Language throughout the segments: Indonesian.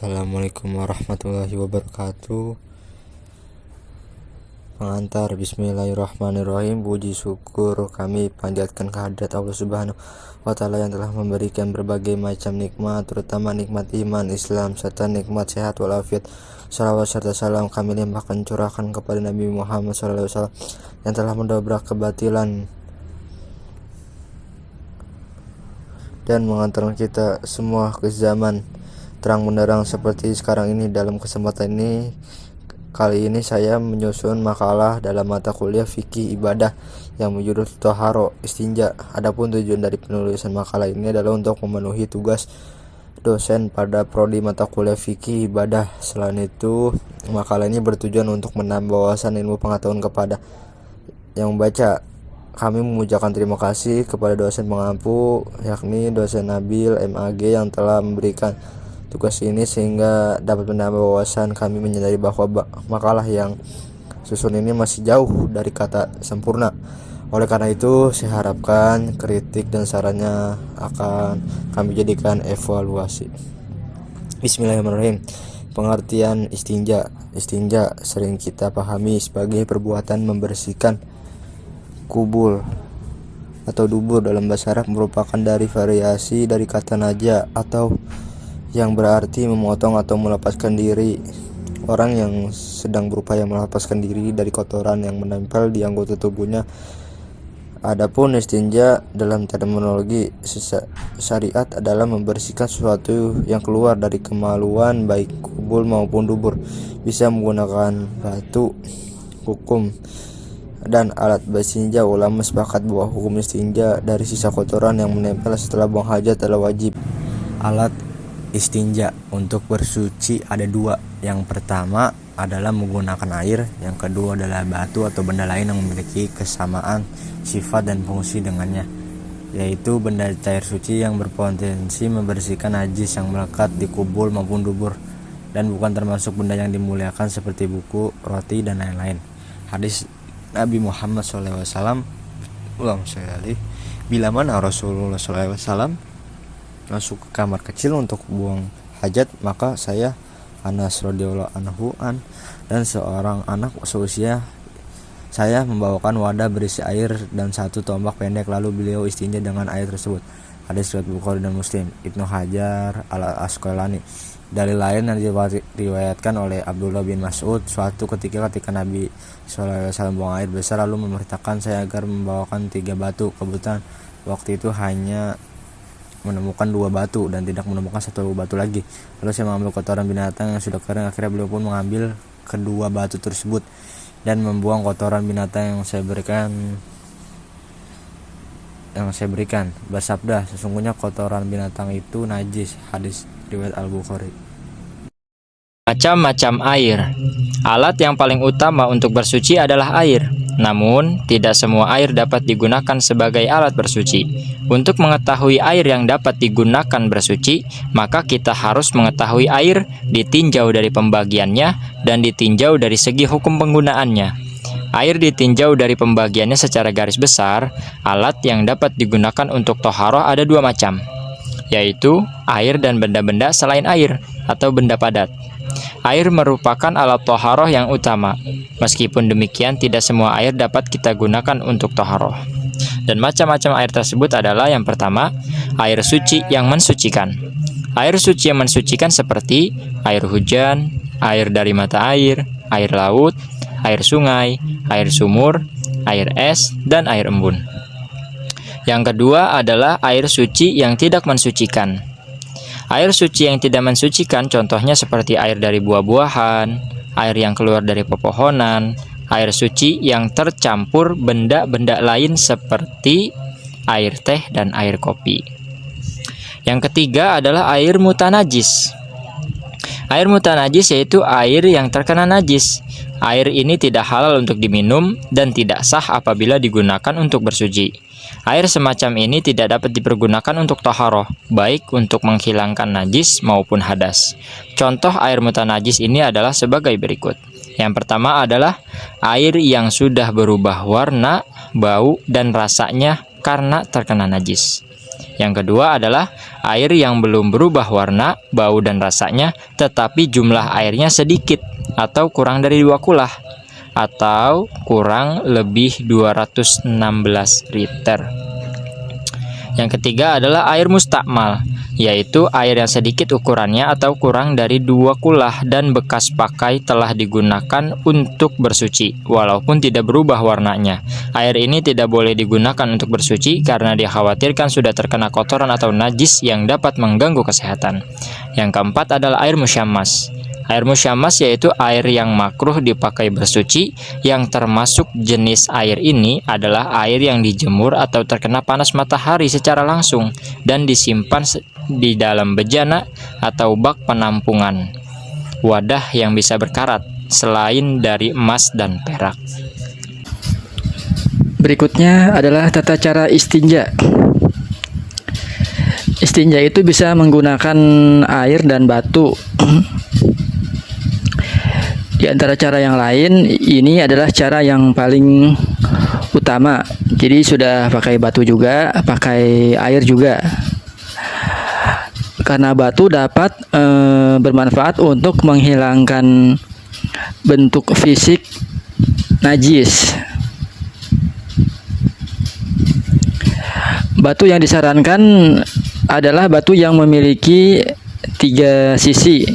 Assalamualaikum warahmatullahi wabarakatuh. Pengantar. Bismillahirrahmanirrahim. Puji syukur kami panjatkan kehadirat Allah Subhanahu wa Ta'ala yang telah memberikan berbagai macam nikmat, terutama nikmat iman, Islam, serta nikmat sehat walafiat. Salawat serta salam kami limpahkan curahkan kepada Nabi Muhammad SAW yang telah mendobrak kebatilan dan mengantarkan kita semua ke zaman terang benderang seperti sekarang ini. Dalam kesempatan ini, kali ini saya menyusun makalah dalam mata kuliah fikih ibadah yang berjudul Toharo Istinja. Adapun tujuan dari penulisan makalah ini adalah untuk memenuhi tugas dosen pada prodi mata kuliah fikih ibadah. Selain itu, makalah ini bertujuan untuk menambah wawasan ilmu pengetahuan kepada yang membaca. Kami mengucapkan terima kasih kepada dosen pengampu, yakni dosen Nabil MAG, yang telah memberikan tugas ini sehingga dapat menambah wawasan. Kami menyadari bahwa makalah yang susun ini masih jauh dari kata sempurna. Oleh karena itu, saya harapkan kritik dan sarannya akan kami jadikan evaluasi. Bismillahirrahmanirrahim. Pengertian istinja. Istinja sering kita pahami sebagai perbuatan membersihkan kubul atau dubur. Dalam bahasa Arab merupakan dari variasi dari kata naja atau yang berarti memotong atau melepaskan diri. Orang yang sedang berupaya melepaskan diri dari kotoran yang menempel di anggota tubuhnya. Adapun istinja dalam terminologi syariat adalah membersihkan sesuatu yang keluar dari kemaluan, baik kubul maupun dubur. Bisa menggunakan batu. Hukum dan alat beristinja. Ulama sepakat bahwa hukum istinja dari sisa kotoran yang menempel setelah buang hajat adalah wajib. Alat istinja untuk bersuci ada dua. Yang pertama adalah menggunakan air, yang kedua adalah batu atau benda lain yang memiliki kesamaan sifat dan fungsi dengannya, yaitu benda cair suci yang berpotensi membersihkan najis yang melekat di kubul maupun dubur dan bukan termasuk benda yang dimuliakan seperti buku, roti, dan lain-lain. Hadis Nabi Muhammad SAW, bila mana Rasulullah SAW masuk ke kamar kecil untuk buang hajat, maka saya, Anas radhiyallahu anhu, dan seorang anak seusia saya membawakan wadah berisi air dan satu tombak pendek, lalu beliau istinja dengan air tersebut. Hadis riwayat Bukhari dan Muslim. Ibnu Hajar al-Asqalani. Dalil lain yang diriwayatkan oleh Abdullah bin Mas'ud, suatu ketika Nabi SAW buang air besar lalu memerintahkan saya agar membawakan 3 batu. Kebetulan waktu itu hanya menemukan 2 batu dan tidak menemukan 1 batu lagi. Lalu saya mengambil kotoran binatang yang sudah kering. Akhirnya beliau pun mengambil kedua batu tersebut dan membuang kotoran binatang yang saya berikan. Bersabda, sesungguhnya kotoran binatang itu najis. Hadis riwayat Al-Bukhari. Macam-macam air. Alat yang paling utama untuk bersuci adalah air. Namun, tidak semua air dapat digunakan sebagai alat bersuci. Untuk mengetahui air yang dapat digunakan bersuci, maka kita harus mengetahui air ditinjau dari pembagiannya dan ditinjau dari segi hukum penggunaannya. Air ditinjau dari pembagiannya secara garis besar. Alat yang dapat digunakan untuk toharoh ada 2 macam, yaitu air dan benda-benda selain air atau benda padat. Air merupakan alat toharoh yang utama. Meskipun demikian, tidak semua air dapat kita gunakan untuk toharoh. Dan macam-macam air tersebut adalah: yang pertama, air suci yang mensucikan. Air suci yang mensucikan seperti air hujan, air dari mata air laut, air sungai, air sumur, air es, dan air embun. Yang kedua adalah air suci yang tidak mensucikan. Air suci yang tidak mensucikan contohnya seperti air dari buah-buahan, air yang keluar dari pepohonan, air suci yang tercampur benda-benda lain seperti air teh dan air kopi. Yang ketiga adalah air mutanajis. Air mutanajis yaitu air yang terkena najis. Air ini tidak halal untuk diminum dan tidak sah apabila digunakan untuk bersuci. Air semacam ini tidak dapat dipergunakan untuk taharoh, baik untuk menghilangkan najis maupun hadas. Contoh air mutanajis ini adalah sebagai berikut. Yang pertama adalah air yang sudah berubah warna, bau, dan rasanya karena terkena najis. Yang kedua adalah air yang belum berubah warna, bau, dan rasanya, tetapi jumlah airnya sedikit atau kurang dari 2 kulah atau kurang lebih 216 liter. Yang ketiga adalah air mustakmal, yaitu air yang sedikit ukurannya atau kurang dari 2 kulah dan bekas pakai telah digunakan untuk bersuci, walaupun tidak berubah warnanya. Air ini tidak boleh digunakan untuk bersuci karena dikhawatirkan sudah terkena kotoran atau najis yang dapat mengganggu kesehatan. Yang keempat adalah air musyammas. Air musyammas yaitu air yang makruh dipakai bersuci, yang termasuk jenis air ini adalah air yang dijemur atau terkena panas matahari secara langsung dan disimpan di dalam bejana atau bak penampungan wadah yang bisa berkarat selain dari emas dan perak. Berikutnya adalah tata cara istinja. Istinja itu bisa menggunakan air dan batu. Di antara cara yang lain, ini adalah cara yang paling utama. Jadi sudah pakai batu juga, pakai air juga. Karena batu dapat bermanfaat untuk menghilangkan bentuk fisik najis. Batu yang disarankan adalah batu yang memiliki 3 sisi.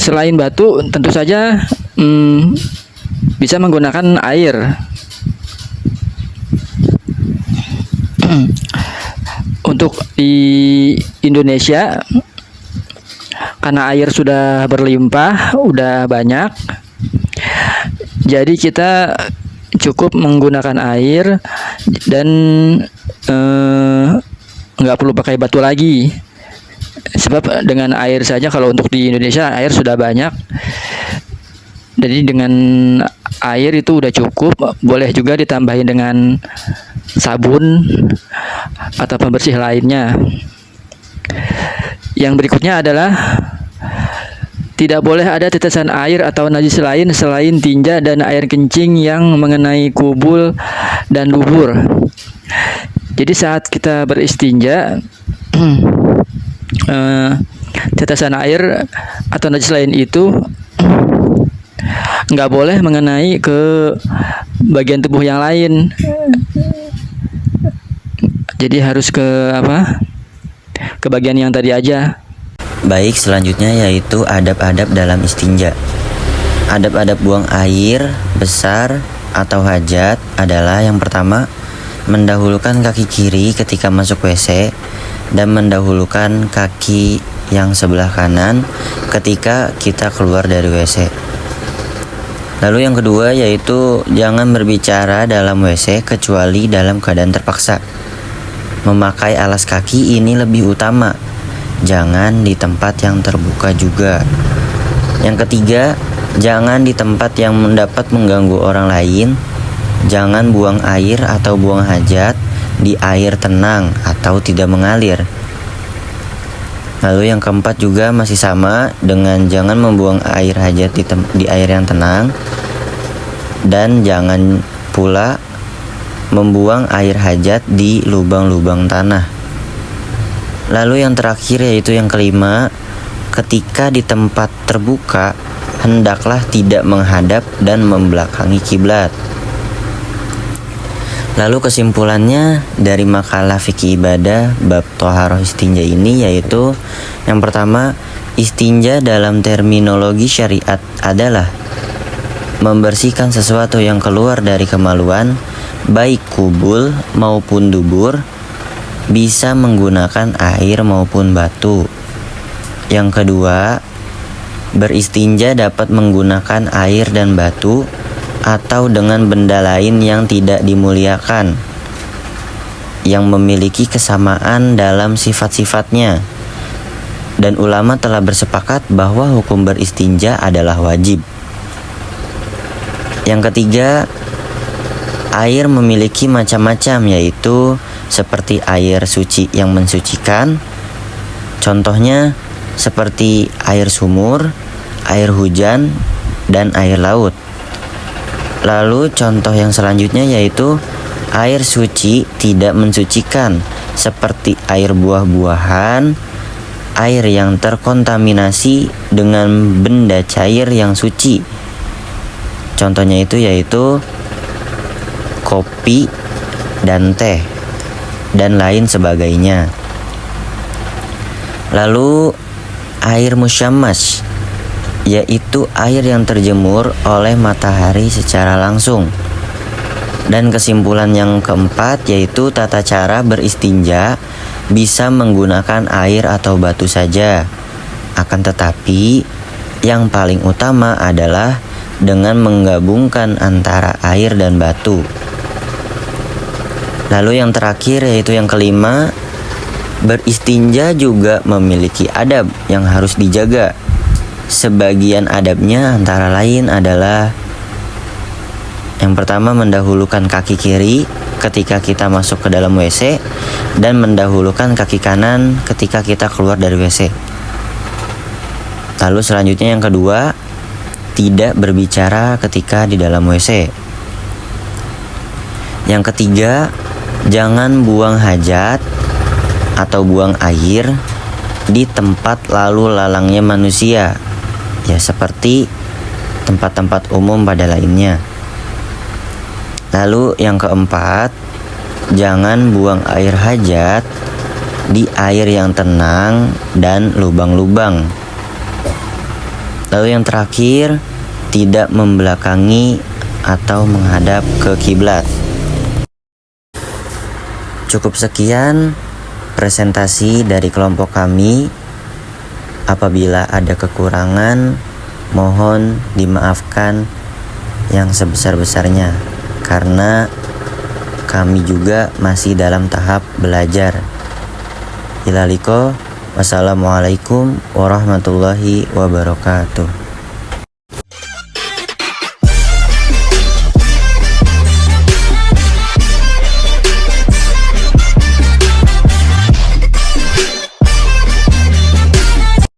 Selain batu, tentu saja bisa menggunakan air. Untuk di Indonesia, karena air sudah berlimpah, udah banyak, jadi kita cukup menggunakan air dan nggak perlu pakai batu lagi. Sebab dengan air saja, kalau untuk di Indonesia air sudah banyak, jadi dengan air itu udah cukup. Boleh juga ditambahin dengan sabun atau pembersih lainnya. Yang berikutnya adalah tidak boleh ada tetesan air atau najis lain selain tinja dan air kencing yang mengenai kubul dan dubur. Jadi saat kita beristinja, tetesan air atau najis lain itu nggak boleh mengenai ke bagian tubuh yang lain. Jadi harus ke bagian yang tadi aja. Baik, selanjutnya yaitu adab-adab dalam istinja. Adab-adab buang air besar atau hajat adalah yang pertama, mendahulukan kaki kiri ketika masuk WC dan mendahulukan kaki yang sebelah kanan ketika kita keluar dari WC. Lalu yang kedua yaitu jangan berbicara dalam WC kecuali dalam keadaan terpaksa. Memakai alas kaki ini lebih utama. Jangan di tempat yang terbuka juga. Yang ketiga, jangan di tempat yang dapat mengganggu orang lain. Jangan buang air atau buang hajat di air tenang atau tidak mengalir. Lalu yang keempat juga masih sama dengan jangan membuang air hajat di air yang tenang, dan jangan pula membuang air hajat di lubang-lubang tanah. Lalu yang terakhir yaitu yang kelima, ketika di tempat terbuka hendaklah tidak menghadap dan membelakangi kiblat. Lalu kesimpulannya dari makalah fikih ibadah bab Thaharah istinja ini yaitu yang pertama, istinja dalam terminologi syariat adalah membersihkan sesuatu yang keluar dari kemaluan, baik kubul maupun dubur, bisa menggunakan air maupun batu. Yang kedua, beristinja dapat menggunakan air dan batu atau dengan benda lain yang tidak dimuliakan, yang memiliki kesamaan dalam sifat-sifatnya. Dan ulama telah bersepakat bahwa hukum beristinja adalah wajib. Yang ketiga, air memiliki macam-macam, yaitu seperti air suci yang mensucikan. Contohnya seperti air sumur, air hujan, dan air laut. Lalu contoh yang selanjutnya yaitu air suci tidak mensucikan, seperti air buah-buahan, air yang terkontaminasi dengan benda cair yang suci. Contohnya itu yaitu kopi dan teh dan lain sebagainya. Lalu air musyammas, yaitu air yang terjemur oleh matahari secara langsung. Dan kesimpulan yang keempat yaitu tata cara beristinja bisa menggunakan air atau batu saja. Akan tetapi yang paling utama adalah dengan menggabungkan antara air dan batu. Lalu yang terakhir yaitu yang kelima, beristinja juga memiliki adab yang harus dijaga. Sebagian adabnya antara lain adalah yang pertama, mendahulukan kaki kiri ketika kita masuk ke dalam WC dan mendahulukan kaki kanan ketika kita keluar dari WC. Lalu selanjutnya yang kedua, tidak berbicara ketika di dalam WC. Yang ketiga, jangan buang hajat atau buang air di tempat lalu lalangnya manusia, ya seperti tempat-tempat umum pada lainnya. Lalu yang keempat, jangan buang air hajat di air yang tenang dan lubang-lubang. Lalu yang terakhir, tidak membelakangi atau menghadap ke kiblat. Cukup sekian presentasi dari kelompok kami. Apabila ada kekurangan, mohon dimaafkan yang sebesar-besarnya, karena kami juga masih dalam tahap belajar. Ilaliko, wassalamualaikum warahmatullahi wabarakatuh.